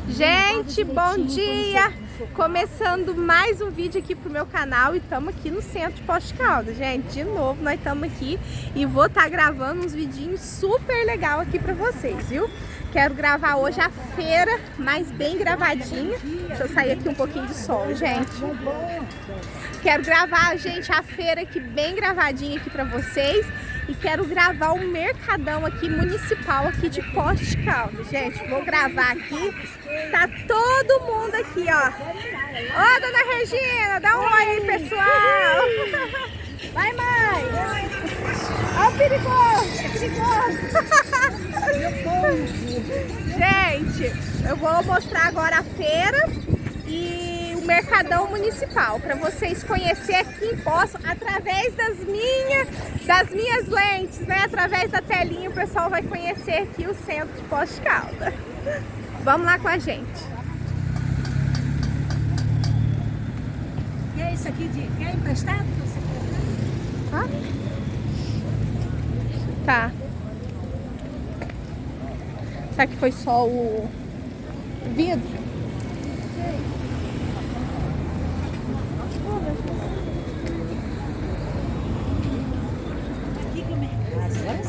Gente, bom dia! Começando mais um vídeo aqui pro meu canal e estamos aqui no centro de Poços de Caldas, gente. De novo, nós estamos aqui e vou estar gravando uns vidinhos super legal aqui pra vocês, viu? Quero gravar hoje a feira, mas bem gravadinha. Deixa eu sair aqui um pouquinho de sol, gente. Quero gravar, gente, a feira aqui bem gravadinha aqui pra vocês. E quero gravar o mercadão aqui municipal aqui de Poços de Caldas, gente. Vou gravar aqui. Tá todo mundo aqui, ó. Ó, dona Regina, dá um oi aí, pessoal. Vai, mãe. Ó, o perigoso, é perigoso. Gente, eu vou mostrar agora a feira e o mercadão municipal para vocês conhecerem aqui em Poços através das minhas lentes, né? Através da telinha o pessoal vai conhecer aqui o centro de Poços de Caldas. Vamos lá com a gente. E é isso aqui de quer emprestado? Você quer? Ah? Tá. Será que foi só o vidro?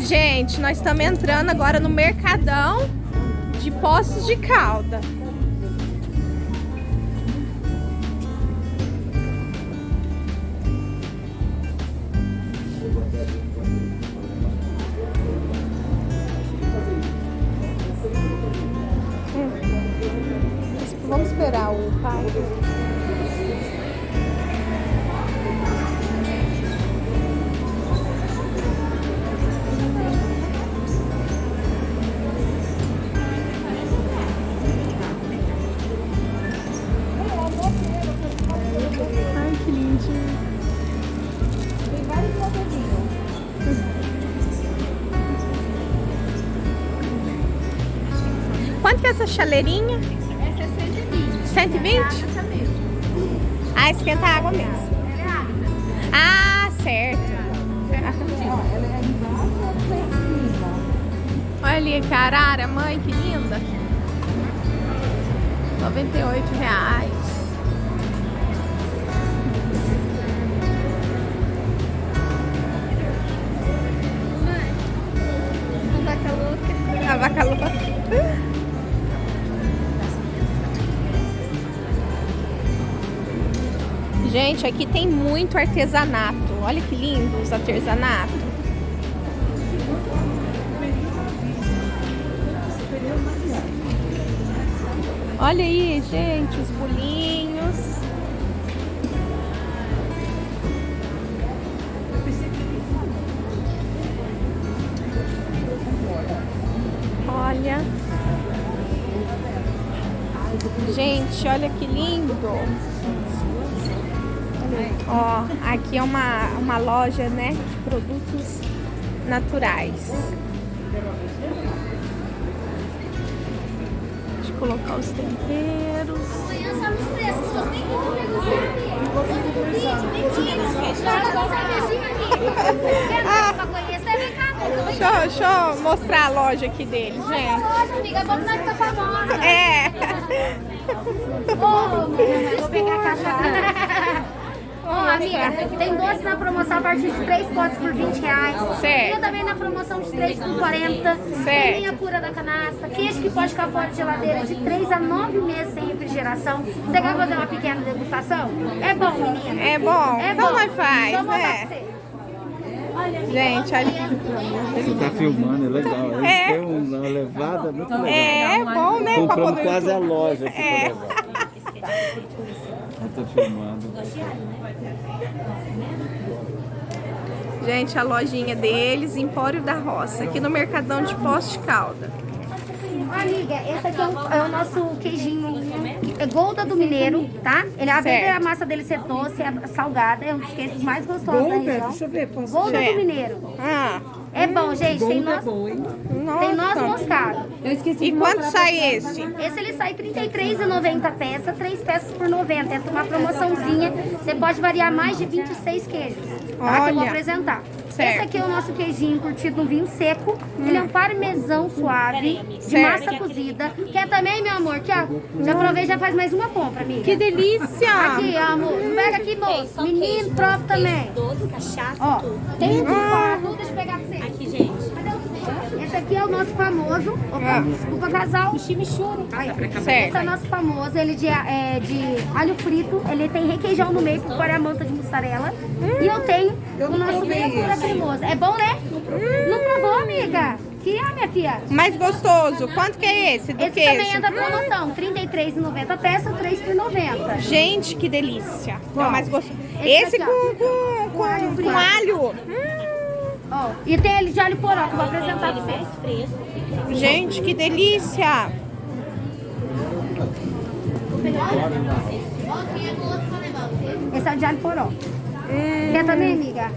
Gente, nós estamos entrando agora no mercadão de Poços de Caldas. Vamos esperar o pai. Ai, que lindinho. Tem vários botadinhos. Quanto que é essa chaleirinha? Essa é 120. 120? Ah, esquenta a água mesmo. Ela é água. Ah, certo. Ela é embaixo ou em cima? Olha ali que arara, mãe, que linda. R$98. A vaca louca. Gente, aqui tem muito artesanato. Olha que lindo os artesanatos. Olha aí, gente, os bolinhos. Olha. Gente, olha que lindo. Ó, aqui é uma loja, né, de produtos naturais. Deixa eu colocar os temperos. Amanhã só nos preços, vocês nem como negociar. Deixa eu mostrar a loja aqui deles, gente. Nossa, amiga, vamos nós ficar famosa. É. Vou pegar a caixa. Ó, amiga, tem doce na promoção a partir de 3 potes por R$20. Certo. Tem também na promoção de 3 por 40. Tem linha pura da canasta. Queijo que pode ficar fora de geladeira de 3 a 9 meses sem refrigeração. Você quer fazer uma pequena degustação? É bom, menina. É bom? É Então bom. nós faz, Então, vou né? dar pra você. Gente, olha. Você tá filmando, é legal. Ele É. tem uma levada muito legal. É bom, né? pra Compramos poder- quase a loja aqui É. pra levar. Eu tô filmando. Gente, a lojinha deles, Empório da Roça, aqui no Mercadão de Poços de Caldas. Amiga, esse aqui é o nosso queijinho, é Golda do Mineiro, tá? Ele, além Certo. da massa dele ser doce, é salgada, é um dos queijos mais gostosos da região. Deixa eu ver, posso Golda Certo. do Mineiro. Ah, É bom, gente. Tem noz, Nossa. tem noz moscada. Eu esqueci E de quanto mostrar sai esse? Esse ele sai R$ 33,90 peça, 3 peças por 90. É uma promoçãozinha. Você pode variar mais de 26 queijos. Tá? Que eu vou Olha. apresentar. Certo. Esse aqui é o nosso queijinho curtido no vinho seco. Ele é um parmesão suave, de Certo. massa cozida. Quer também, meu amor? Aqui, ó. Já provei, já faz mais uma compra, amiga. Que delícia! Aqui, ó, amor. Pega aqui, moço. Menino, prova também. Doce, cachaça, Ó, tudo. tem um tudo. Deixa eu pegar pra você. Aqui, gente. Esse aqui é o nosso famoso. Opa, desculpa, casal. Chimichurri. Aí, ó. Esse Certo. é o nosso famoso, ele de alho frito, ele tem requeijão no meio, por fora é a manta de mussarela. E eu tenho o nosso meia pura cremoso. É bom, né? Não provou, amiga? Que é, minha filha? Mais gostoso. Quanto que é esse do Esse queijo? também é da promoção, R$ 33,90 peça, 3 por 90. Gente, que delícia. É o mais gostoso. Esse Esse aqui, com frito. alho. Ó, e tem ele de alho poró, que eu vou apresentar pra Ele vocês. mais fresco. Gente, que delícia. Esse é o de alho poró. Quer também, amiga?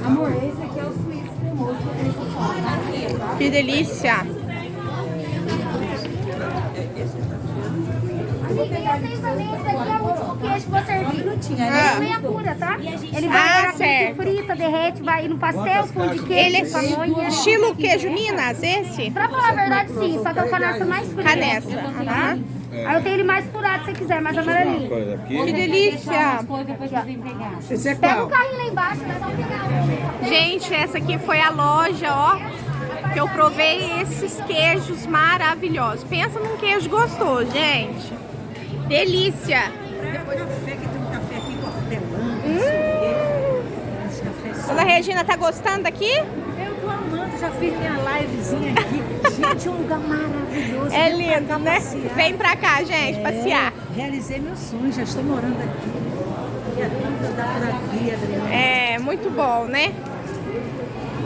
Amor, esse aqui é o suíço cremoso. Que delícia. Amiga, e eu tenho também esse aqui, é o último queijo que vou servir. Ele Ah. é meia pura, tá? Ele vai Ah, aqui, certo. frita, derrete, vai no pastel, pão de queijo, Ele é pamonha. estilo queijo Minas, esse? Pra falar a verdade, sim, só que é o canastra mais frio. Canastra, Tá? aham. Aí eu tenho ele mais curado se você quiser, mais amarelinho. Que delícia. Esse é Pega qual? o carrinho lá embaixo, é só pegar. Gente, essa aqui foi a loja, ó, que eu provei esses queijos maravilhosos. Pensa num queijo gostoso, gente. Delícia. Depois do café, que tem um café aqui com hortelã. Esse café Dona Regina, tá gostando daqui? Eu tô amando, já fiz minha livezinha aqui. Gente, é um lugar maravilhoso. É Vem pra lindo, cá né? passear. Vem pra cá, gente, passear. Realizei meu sonho, já estou morando aqui. E é tanto andar por aqui, Adriana. É muito bom, né?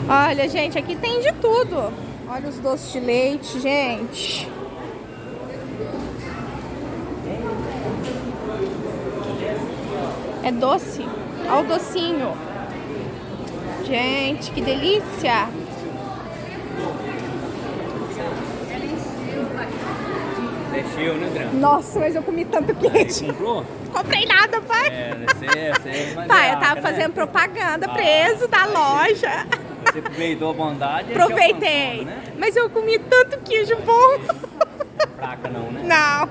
Olha, gente, aqui tem de tudo. Olha os doces de leite, gente. É doce. Olha o docinho. Gente, que delícia. Deixou, né, Adriano? Nossa, mas eu comi tanto queijo. Comprou? Comprei nada, pai. Você Pai, eu tava fazendo propaganda preso da loja. Você aproveitou a bondade. Aproveitei. Mas eu comi tanto queijo bom. Fraca não, né? Não.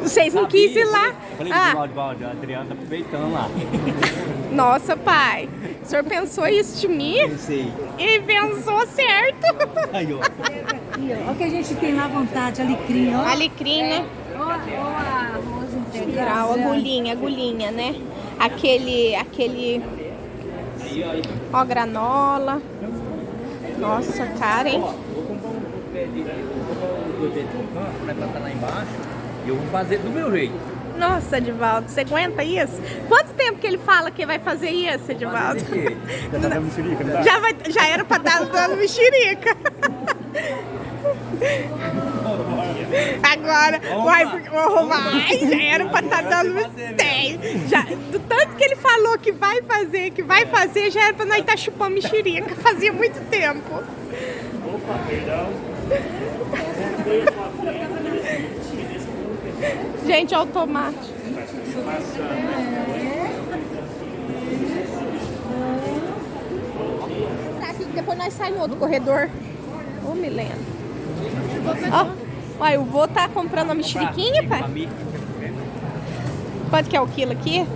Vocês não quis ir lá. Falei Ah, pro Valde, a Adriana tá aproveitando lá. nossa, pai. O senhor pensou isso de mim? Pensei. E pensou certo. Aí, ó. Aqui, ó. Olha o que a gente tem lá à vontade, alecrim, ó. Alecrim, né? Ó, arroz Integral, agulhinha, né? Aquele... Ó, granola. Nossa, cara, hein? Vou comprar um pé de canto, né, pra estar lá embaixo. E eu vou fazer do meu jeito. Nossa, Edivaldo, você aguenta isso? Quanto tempo que ele fala que vai fazer isso, Edivaldo? Já tá dando mexerica, não tá? Já era pra estar dando mexerica. Agora, vai, já era pra estar dando. Tem. Já, do tanto que ele falou que vai fazer, já era pra nós estar chupando mexerica. Fazia muito tempo. Opa, perdão. Gente, olha o tomate. Tá aqui, depois nós saímos no outro corredor. Ô, Milena. Ó, olha, o vô tá comprando uma mexeriquinha, pai. Quanto que é o quilo aqui?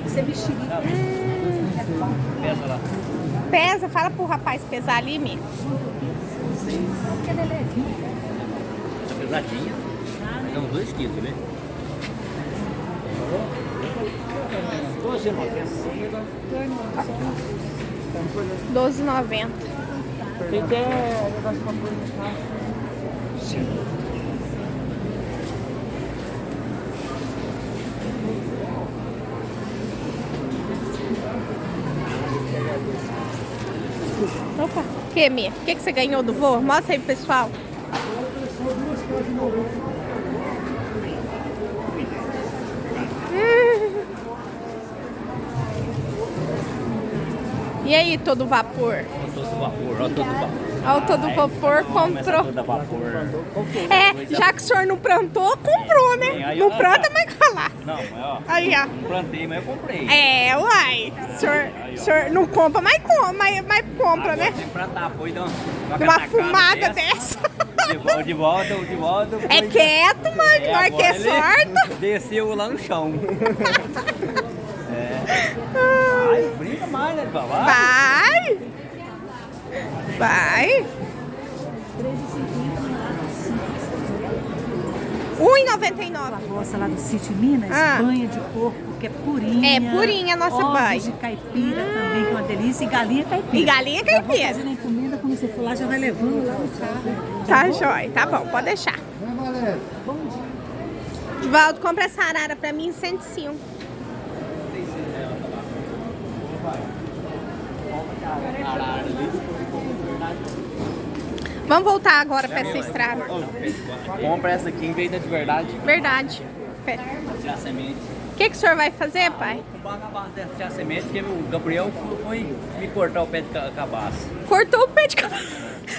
Isso é mexerica. Pesa lá. Pesa, fala pro rapaz pesar ali, Mi. Tá pesadinha. Tem uns 2 quilos, né? 12,90. Opa, que, Mi? O que você ganhou do vô? Mostra aí pro pessoal. E aí, todo vapor? Todo vapor, ó, todo vapor. Ó, o todo vapor comprou. Toda vapor. É, já que o senhor não plantou, comprou, né? Não planta, mas colar. Não, mas ó, Aí, ó. não plantei, mas eu comprei. É, uai. O senhor não compra, mas compra, Agora né? tem que plantar, foi de uma Uma fumada dessa. De volta. É quieto, mano, nós que é sorte. Desceu lá no chão. Ai, brinca mais, né, Vai. Vai. R$1,99. Roça lá do Sítio Minas, Ah. banha de porco, que é purinha. É purinha a nossa ovos banha. de caipira também, que é uma delícia. E galinha caipira. E galinha Já vou caipira. fazendo a encomenda, quando você for lá, já vai levando lá no carro. Tá jóia, tá bom, pode deixar. Divaldo, compra essa arara pra mim, 105. Vamos voltar agora pra essa estrada. Compra essa aqui em vez da de verdade. Verdade. Tirar a semente. O que o senhor vai fazer, pai? Comprar a cabaça dessa, tirar a semente, porque o Gabriel foi me cortar o pé de cabaça. Cortou o pé de cabaça.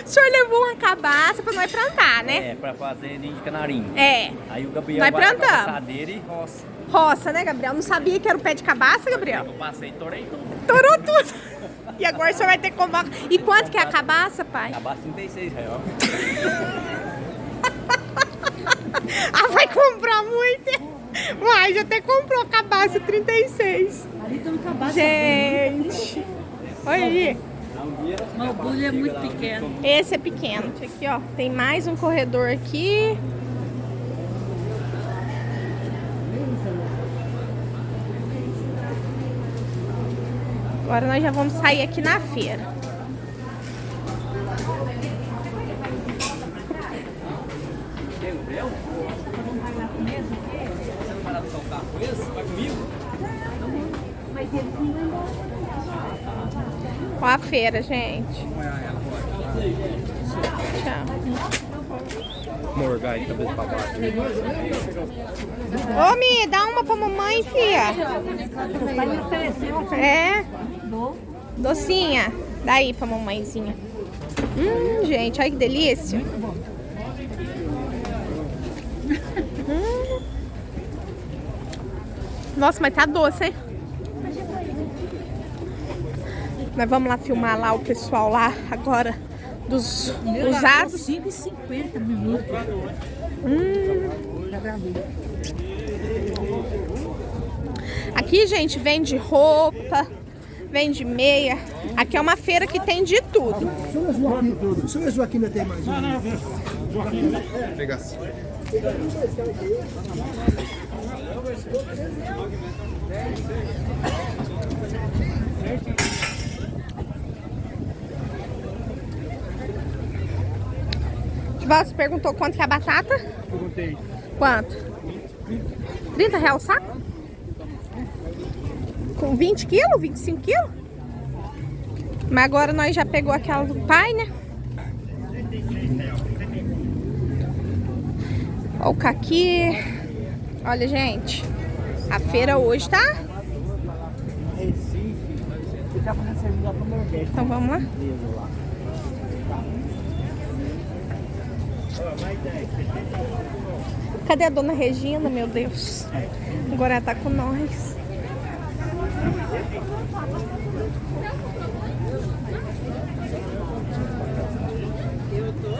O senhor levou uma cabaça pra nós plantar, né? É, pra fazer ninho de canarinho. É. Aí o Gabriel Nós vai na plantamos. cabaçadeira e roça. Roça, né, Gabriel? Não sabia que era o pé de cabaça, Gabriel? Eu passei e torei tudo. Torou tudo. E agora o senhor vai ter que comprar. E quanto que é a cabaça, pai? Cabaça R$36. Ah, vai comprar muito. Uai, já até comprou a cabaça 36. Ali tem um cabaço. Gente. Olha aí. Mas o bulho é muito pequeno. Esse é pequeno. Aqui, ó. Tem mais um corredor aqui. Agora nós já vamos sair aqui na feira. Gabriel? Você não parar de tocar com esse? Vai comigo? Ó a feira, gente. Tchau. Morgai, cabeça pra baixo. Ô, Mi, dá uma pra mamãe, fia. É. Docinha. Dá aí pra mamãezinha. Gente, olha que delícia. Nossa, mas tá doce, hein? Nós vamos lá filmar lá o pessoal lá agora dos usados. 5,50 minutos. Aqui, gente, vende roupa, vende meia. Aqui é uma feira que tem de tudo. Só a Joaquina tem mais um. Pegar. Você perguntou quanto que é a batata? Perguntei. Quanto? R$30 o saco? Com 20 quilos? 25 quilos? Mas agora nós já pegou aquela do pai, né? Olha o caqui. Olha, gente. A feira hoje tá... Então vamos lá. Cadê a dona Regina, meu Deus? Agora ela tá com nós.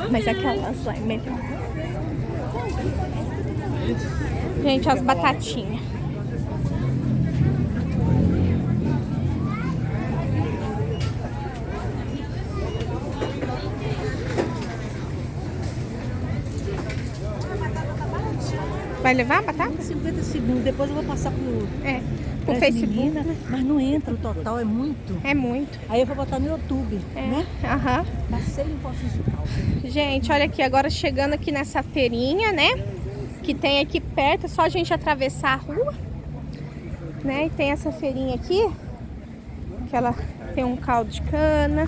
Mas aquelas lá é melhor. Gente, as batatinhas. Vai levar a batata? 50 segundos, depois eu vou passar pro Pro Facebook. menina, mas não entra o total, é muito. É muito. Aí eu vou botar no YouTube, né? Aham. Passei em Poços de Caldas. Gente, olha aqui, agora chegando aqui nessa feirinha, né? Que tem aqui perto, é só a gente atravessar a rua. Né? E tem essa feirinha aqui, que ela tem um caldo de cana.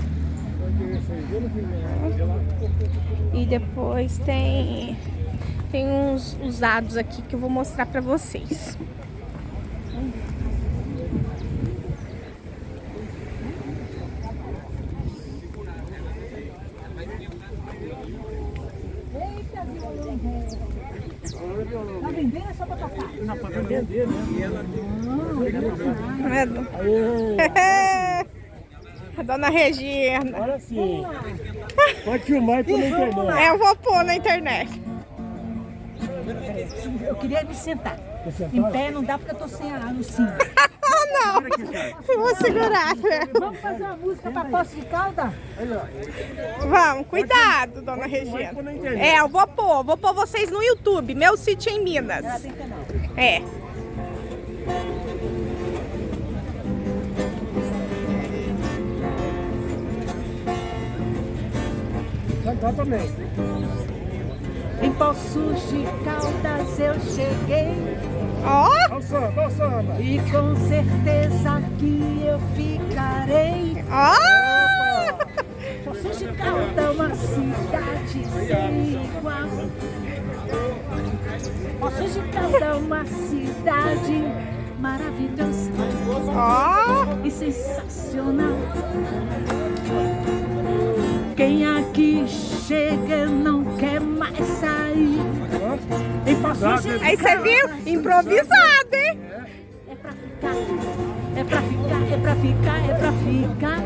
E depois tem uns usados aqui que eu vou mostrar pra vocês. Tá vendendo é só pra tocar? Não, pra vender mesmo. A dona Regina. Agora sim. Pode filmar e pôr na internet. Eu vou pôr na internet. Eu queria me sentar. Em pé não dá porque eu tô sem a cinto. Não, eu vou segurar. Vamos fazer uma música pra Poços de Caldas? Vamos, cuidado, dona Regina. Eu vou pôr vocês no YouTube, meu sítio em Minas. Ela tem canal. É. Cantar também. Em Poços de Caldas eu cheguei. Ó, Olha o samba. E com certeza aqui eu ficarei. ó. Poços de Caldas é uma cidade sem igual. Poços de Caldas é uma cidade maravilhosa Ó, e sensacional. Quem aqui chega não quer mais sair. Em Poços de aí você viu? Improvisado, hein? É pra ficar, é pra ficar, é pra ficar, é pra ficar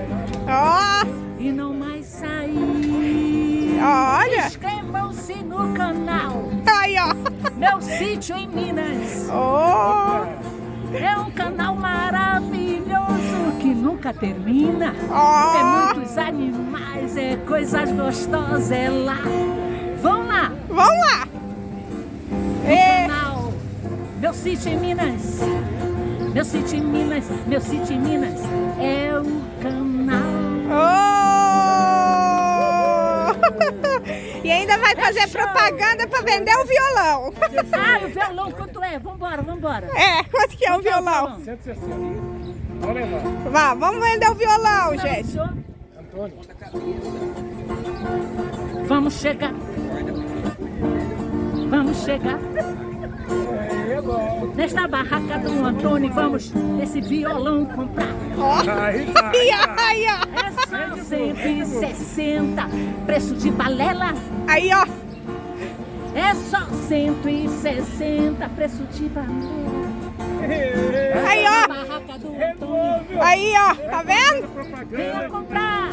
Ó, e não mais sair. olha. Inscrevam-se no canal Aí, ó. Meu Sítio em Minas. Ó, É um canal maravilhoso que nunca termina. ó. É muitos animais, é coisas gostosas, é lá. Vão lá, Vamos lá. É. canal Meu Sítio em Minas. Meu Sítio em Minas, Meu Sítio em Minas é o canal. Oh! E ainda vai fazer propaganda pra vender o violão. Ah, o violão quanto é? Vambora, vambora. É, quanto que é o violão? 160. Vou levar. Vamos vender o violão, gente. Fechou? Antônio. Vamos chegar. Vamos chegar É bom. nesta barraca do Antônio. Vamos esse violão comprar. Ó. Aí tá. Aí, ó. É só 160, preço de balela. Aí, ó. É só 160, preço de balela. Aí, ó. Barraca do Antônio. Aí, ó. Tá vendo? Venha comprar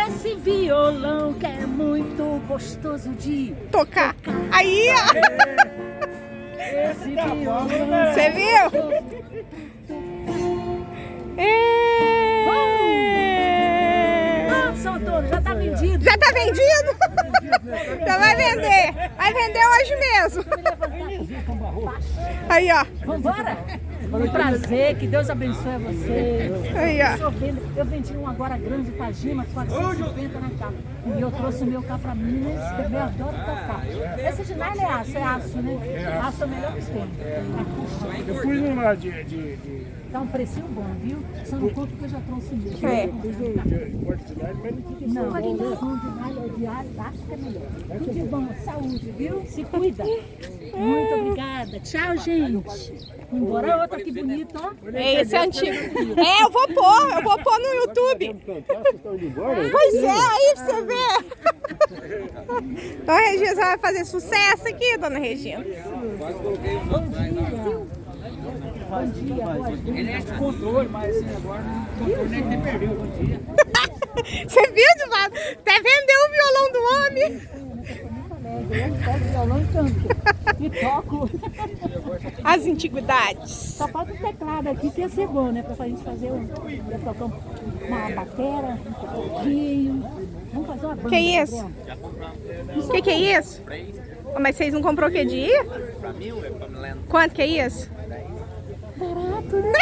esse violão que é muito gostoso de Tocar. Aí, ó. esse violão. Você viu? Ah, São Antônio, já tá vendido. Já tá vendido? Já vai vender. Vai vender hoje mesmo. Aí, ó. Vambora? Um prazer, que Deus abençoe você. Aí, ó. Eu vendi um agora grande pra Gima, 450 na capa. E eu trouxe o meu cá pra Minas, eu adoro tocar. Esse de nylon é aço, né? Aço é o melhor que tem. Eu fui numa de Tá um precinho bom, viu? Só não conta que eu já trouxe mesmo. É. corte de nylon, mas não fica assim. Não, mas não de nylon ou de aço, acho que é melhor. Tudo de bom, saúde, viu? Se cuida. Muito obrigada. Tchau, gente. Embora outra que bonita, ó. É, esse é antigo. É, eu vou pôr no YouTube. Pois é, aí pra você ver. Dona Regina, você vai fazer sucesso aqui, dona Regina. Bom dia, boa dia. Ele é de controle, mas assim, agora o controle nem tem perdeu. Bom dia. Você viu, de lado? Até vendeu o violão do homem. Eu pego violão e canto. E toco. As antiguidades. Só falta o teclado aqui, que ia ser bom, né? Pra gente fazer ia tocar uma batera, um pouquinho. Vamos fazer uma banda. Que isso? Que é isso? Oh, mas vocês não comprou o que de ir? Pra mim, é pra Milena. Quanto que é isso? Barato, né?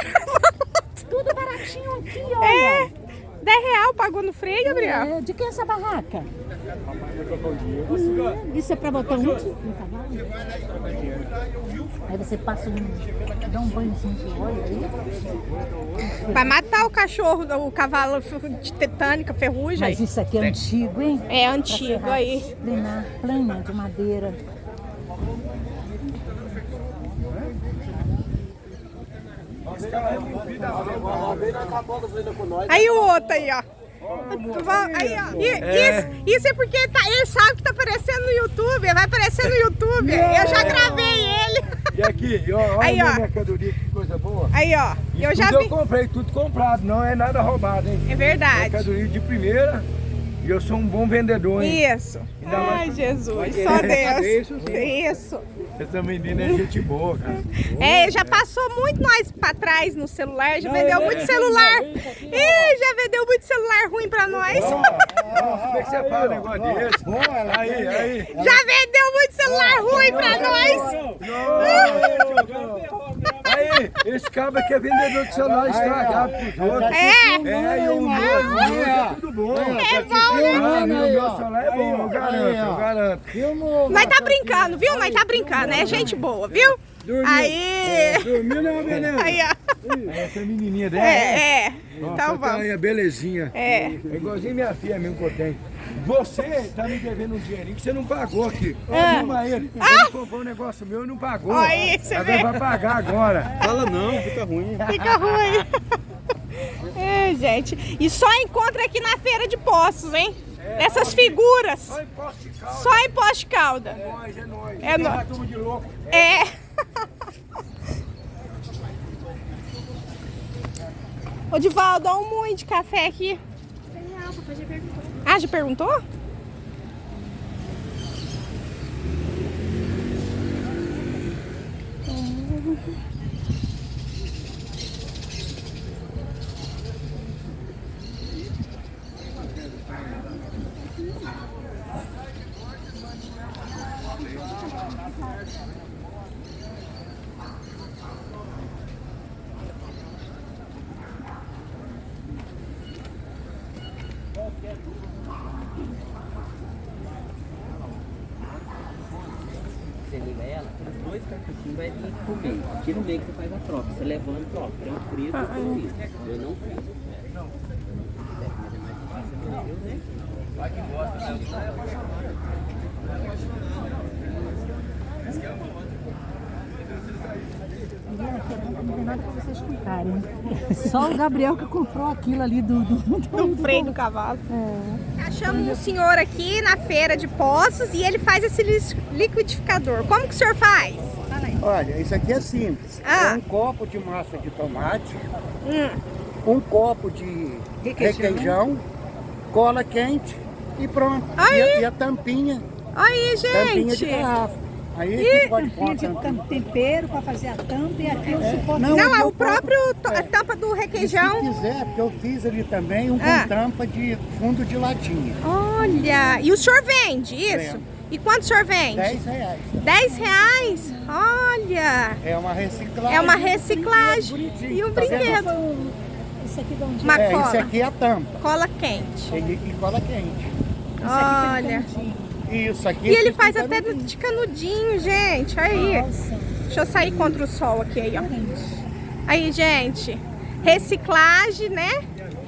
Tudo baratinho aqui, olha. É, R$10 pagou no freio, Gabriel. É, de quem é essa barraca? Isso é pra botar onde? No cavalo? Aí você passa dá um banhozinho de óleo aí. Vai matar o cachorro, o cavalo de tetânica, ferrugem. Mas isso aqui é antigo, hein? É antigo aí. Plana de madeira. Aí o outro aí, ó. Aí, ó. Isso é porque ele sabe que tá aparecendo no YouTube. Vai aparecer no YouTube. Eu já gravei ele. E aqui, olha Aí, a ó. minha mercadoria, que coisa boa. Aí, ó. Eu já tudo vi. eu comprei, tudo comprado, não é nada roubado, hein? É verdade. Mercadoria de primeira e eu sou um bom vendedor, hein? Isso. Ainda mais Ai, pra- Jesus. pra Só querer Deus. isso, sim. Isso. Essa menina é gente boa, cara. É, já passou muito nós pra trás no celular, já vendeu muito celular. Ih, já vendeu muito celular ruim pra nós. Como é que você fala um negócio desse? Aí. Já vendeu muito celular ruim pra nós. Aí, esse cabo aqui é vendedor de celular estragado pros outros. É. E o meu é tudo bom. É bom, né? O meu celular é bom, eu garanto. Nós tá brincando, viu? Nós tá brincando, é gente boa, viu? Aí. Dormiu, não, beleza? Aí, ó. Essa menininha dela. Então vamos. Aí, belezinha. É. É igualzinho minha filha mesmo que eu tenho. Você tá me devendo um dinheirinho que você não pagou aqui. Filma ele. Ele comprou um negócio meu e não pagou. Aí, você vê. Agora vai pagar agora. Fala não, fica ruim. Fica ruim. É, gente. E só encontra aqui na Feira de Poços, hein? Essas figuras. Só em Poços de Caldas. Só em Poços de Caldas. É nóis, é nóis. É nóis. Uma turma de louco. É. Ô, Divaldo, dá um moinho de café aqui. Não, o papai já perguntou. Ah, já perguntou? Você liga ela, os dois cartuchinhos vai vir pro meio. Tira o meio que você faz a troca. Você levanta, ó, branco, preto, colorido. Eu não fiz. Vai que gosta, Não tem nada pra vocês contarem. Só o Gabriel que comprou aquilo ali do freio do cavalo. Achamos um senhor aqui na Feira de Poços e ele faz esse liquidificador. Como que o senhor faz? Olha, isso aqui é simples. Ah. É um copo de massa de tomate, um copo de requeijão, cola quente e pronto. Aí. E a tampinha, Aí, tampinha de gente. garrafa. Aí você pode pôr a de tampinha. tempero para fazer a tampa e aqui o suporte. Não, é eu o próprio a tampa do E se requeijão. quiser, porque eu fiz ali também um Ah. com tampa de fundo de latinha. Olha, e o senhor vende isso? Vendo. E quanto o senhor vende? R$10. 10 reais? Olha, É uma reciclagem. é uma e um reciclagem bonitinho, e um tá vendo? brinquedo. Isso aqui dá um dia. Uma É, cola, isso aqui é a tampa. cola quente. E cola quente. Olha, Isso aqui. e ele fica faz até de canudinho, gente, aí. Deixa eu sair contra o sol aqui, aí, ó. Aí, gente, reciclagem, né?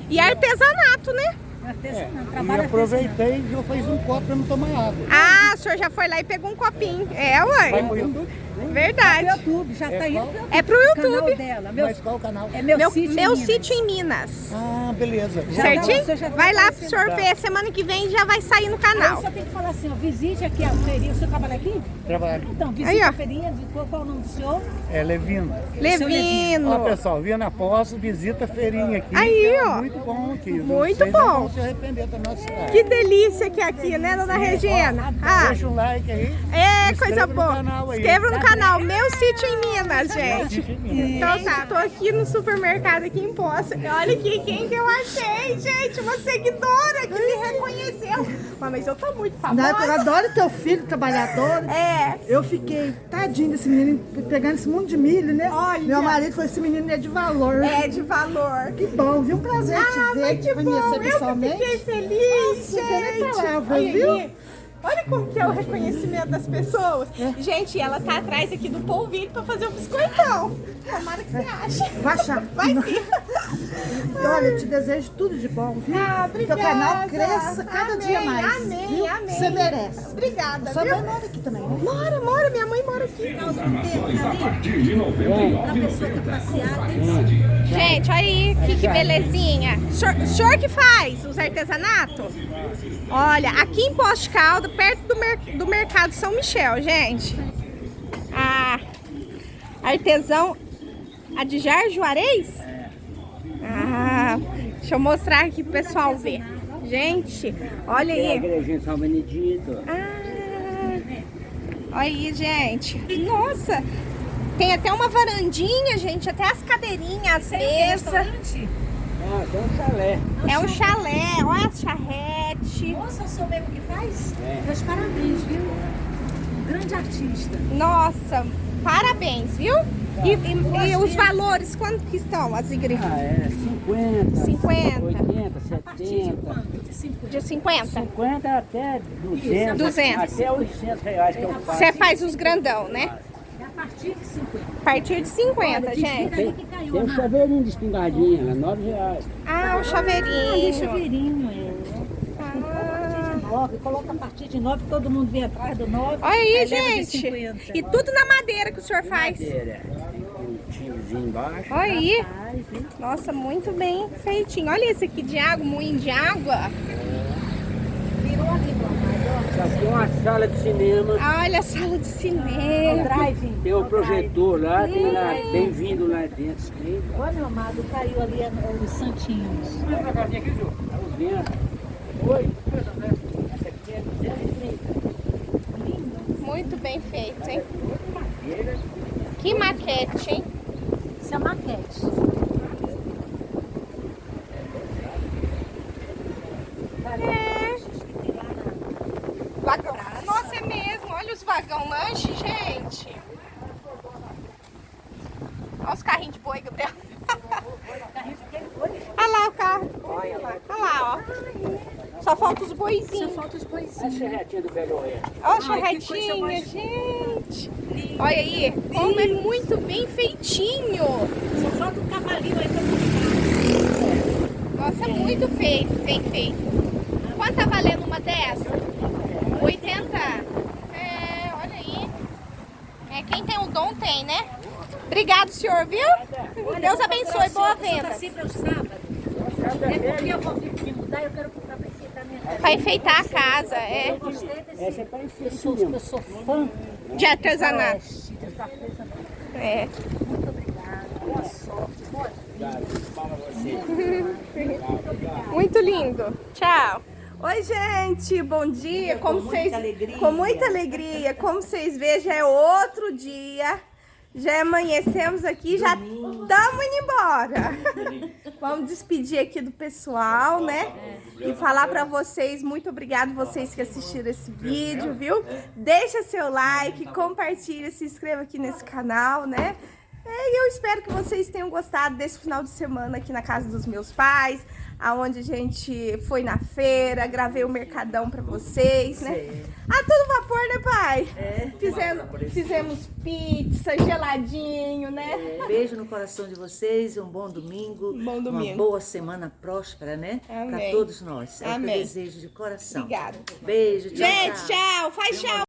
E artesanato, né? Artesanal, E trabalho eu aproveitei e eu fiz um copo pra não tomar água. Ah, o senhor já foi lá e pegou um copinho. É, ué. Vai pro YouTube? Verdade. YouTube, já tá indo É pro pro canal YouTube. dela. Mas qual o canal? É meu sítio. Meu em Minas. sítio em Minas. Ah, beleza. Já Certinho? você já Vai lá pro aparecer. senhor ver. Semana que vem já vai sair no Aí canal. você tem que falar assim, ó, visite aqui a feirinha. Você trabalha aqui? Trabalho. Então, visite Aí, ó. a feirinha. Qual o nome do senhor? É Levino. Levino. Ó, pessoal, Viana Poço, visita a feirinha aqui. Aí, que é ó. muito bom aqui. Muito Vocês bom. não vão se arrepender da nossa cidade. Que delícia que é aqui, né, dona Regina? Ah, Deixa um like aí. é, inscreva coisa no boa. canal aí. Inscreva no canal Meu Sítio em Minas, gente. Sítio em Minas. Então tá, tô aqui no supermercado aqui em Poços. E olha aqui quem que eu achei, gente. Uma seguidora que me reconheceu. Mas eu tô muito Na época, eu famosa. adoro teu filho trabalhador. É. Eu fiquei tadinho desse menino, pegando esse mundo de milho, né? Olha. Meu marido falou, esse menino é de valor. É de valor. Que bom, viu? Um prazer te ver, mas te que bom. conhecer Eu que pessoalmente. fiquei feliz, Nossa, não tem nem gente. palavras, Olha viu? aí. Olha como que é o reconhecimento das pessoas. Gente, ela tá atrás aqui do polvilho pra fazer o biscoitão. Tomara que você ache. Vai achar. Vai sim. E olha, eu te desejo tudo de bom, viu? Ah, Que obrigada. teu canal cresça cada dia mais. Amém, viu? amém. Você merece. Obrigada, Sua viu? mãe mora aqui também, né? Mora, minha mãe mora aqui. Gente, olha aí, que belezinha. O senhor que faz os artesanatos? Olha, aqui em Poços de Caldas, perto do Mercado São Michel, gente. A artesão Adjar Juarez? Deixa eu mostrar aqui pro pessoal ver. Gente, olha Tem a aí. igrejinha São Benedito. Olha aí, gente. Nossa, tem até uma varandinha, gente. Até as cadeirinhas, as mesas. Ah, tem um chalé. É um chalé, olha a charrete. Moça, sou mesmo que faz? Meus parabéns, viu? Grande artista. Nossa, parabéns, viu? E os valores, quanto que estão as igrejas? Ah, é 50, 50. 80, 70. De 50? 50 até 200. 200. Até 800 reais que eu faço. Você faz os grandão, né? É a partir de 50. A partir de 50, gente. Tem um chaveirinho de espingardinha, né? 9 reais. Ah, o chaveirinho. Chaveirinho, coloca a partir de 9, todo mundo vem atrás do 9. Olha aí, leva de gente. 50. E tudo na madeira que o senhor faz. Madeira. Um tiozinho embaixo. Olha aí. Nossa, muito bem feitinho. Olha esse aqui de água, moinho de água. Virou aqui, Isso aqui é uma sala de cinema. Olha a sala de cinema. drive. Tem o projetor lá, tem lá, bem-vindo lá dentro escrito. Olha, meu amado, caiu ali os santinhos. Tá vendo? Oi. Essa aqui é 230. Muito bem feito, hein? Que maquete, hein? Isso é maquete. Vagão. Nossa, é mesmo. Olha os vagão lanche, gente. Olha os carrinhos de boi, Gabriel. Olha lá o carro de boi, olha lá. Olha lá, ó. Só falta os boizinhos. Só falta os A boizinhos. charretinha do Velho Oeste. Olha a charretinha, gente. Olha aí, como é muito bem feitinho. Só falta um cavalinho aí pra mostrar. Nossa, muito feito, bem feito. Quanto tá valendo uma dessa? 80? É, olha aí. É, quem tem o dom tem, né? Obrigado, senhor, viu? Deus abençoe, boa venda. Sempre aos sábados. É porque eu vou me mudar, eu quero comprar pra enfeitar minha casa. Pra enfeitar a casa, é. Eu gostei desse. Essa é para Eu sou fã De artesanato. desse artesanato. É. Muito obrigada. Boa sorte. Boa Muito lindo. Tchau. Oi, gente. Bom dia. Como vocês... Com muita alegria. Como vocês veem, já é outro dia. Já amanhecemos aqui, já estamos indo embora. Vamos despedir aqui do pessoal, né? E falar pra vocês, muito obrigado vocês que assistiram esse vídeo, viu? Deixa seu like, compartilha, se inscreva aqui nesse canal, né? E eu espero que vocês tenham gostado desse final de semana aqui na casa dos meus pais, aonde a gente foi na feira, gravei o mercadão pra vocês, né? A todo vapor, né, pai? Fizemos pizza, geladinho, né? Beijo no coração de vocês, um bom domingo. Bom domingo. Uma boa semana próspera, né? Amém. Para todos nós. É o que eu Amém. desejo de coração. Obrigada. Beijo, tchau, Gente, tchau. tchau. Faz tchau.